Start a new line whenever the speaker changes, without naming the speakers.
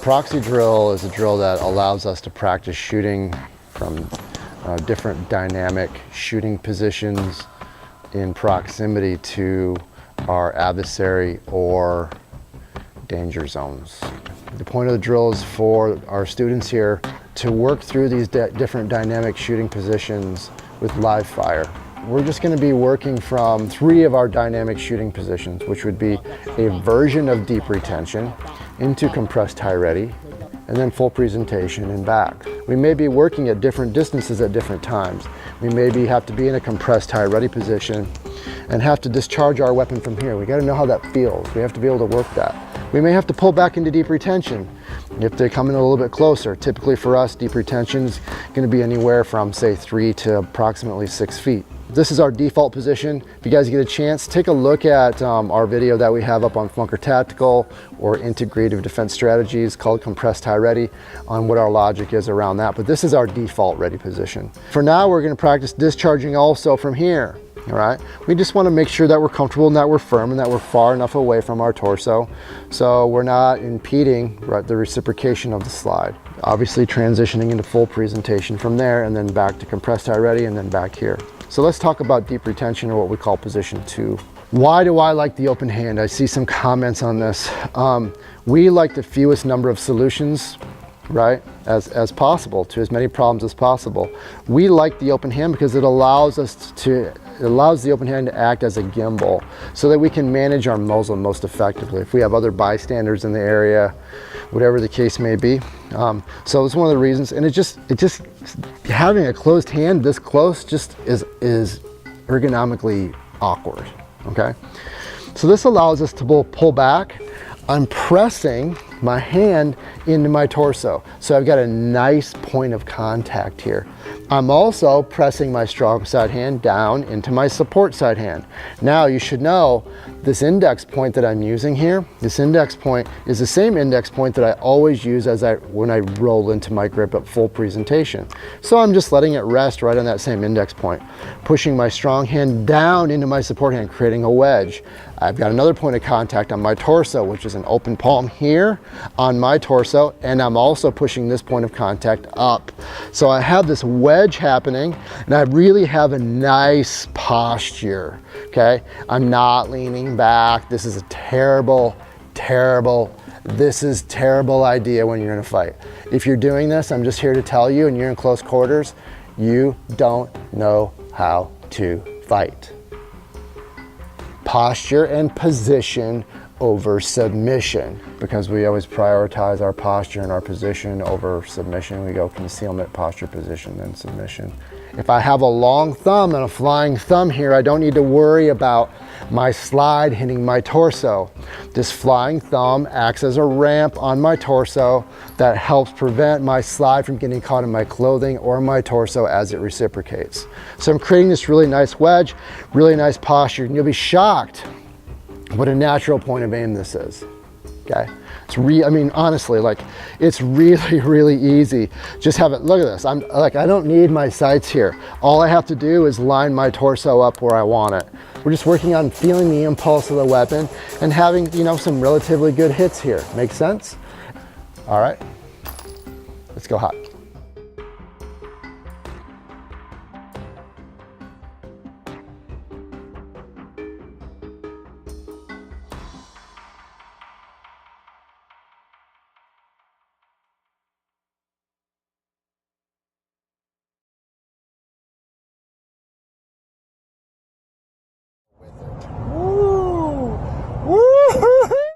PROXY drill is a drill that allows us to practice shooting from different dynamic shooting positions in proximity to our adversary or danger zones. The point of the drill is for our students here to work through these different dynamic shooting positions with live fire. We're just going to be working from 3 of our dynamic shooting positions, which would be a version of deep retention into compressed high ready, and then full presentation and back. We may be working at different distances at different times. We maybe have to be in a compressed high ready position and have to discharge our weapon from here. We got to know how that feels. We have to be able to work that. We may have to pull back into deep retention if they come in a little bit closer. Typically for us, deep retention is going to be anywhere from say 3 to approximately 6 feet. This is our default position. If you guys get a chance, take a look at our video that we have up on Funker Tactical or Integrative Defense Strategies called Compressed High Ready on what our logic is around that. But this is our default ready position. For now, we're going to practice discharging also from here. All right, we just want to make sure that we're comfortable and that we're firm and that we're far enough away from our torso so we're not impeding the reciprocation of the slide. Obviously transitioning into full presentation from there and then back to compressed high ready and then back here. So let's talk about deep retention, or what we call position 2. Why do I like the open hand? I see some comments on this. We like the fewest number of solutions, right, as possible to as many problems as possible. We like the open hand because it allows the open hand to act as a gimbal so that we can manage our muzzle most effectively if we have other bystanders in the area, whatever the case may be. So it's one of the reasons, and it just having a closed hand this close just is ergonomically awkward. Okay, so this allows us to pull back. I'm pressing my hand into my torso, so I've got a nice point of contact here. I'm also pressing my strong side hand down into my support side hand. Now you should know this index point that I'm using here, this index point is the same index point that I always use when I roll into my grip at full presentation. So I'm just letting it rest right on that same index point, pushing my strong hand down into my support hand, creating a wedge. I've got another point of contact on my torso, which is an open palm here on my torso, and I'm also pushing this point of contact up. So I have this wedge happening, and I really have a nice posture, okay? I'm not leaning back. This is a terrible idea when you're in a fight. If you're doing this, I'm just here to tell you, and you're in close quarters, you don't know how to fight. Posture and position over submission, because we always prioritize our posture and our position over submission. We go concealment, posture, position, then submission. If I have a long thumb and a flying thumb here, I don't need to worry about my slide hitting my torso. This flying thumb acts as a ramp on my torso that helps prevent my slide from getting caught in my clothing or my torso as it reciprocates. So I'm creating this really nice wedge, really nice posture, and you'll be shocked what a natural point of aim this is, okay? I mean, honestly, like, it's really easy. Just have it, look at this. I don't need my sights here. All I have to do is line my torso up where I want it. We're just working on feeling the impulse of the weapon and having, some relatively good hits here. Make sense? All right, let's go hot.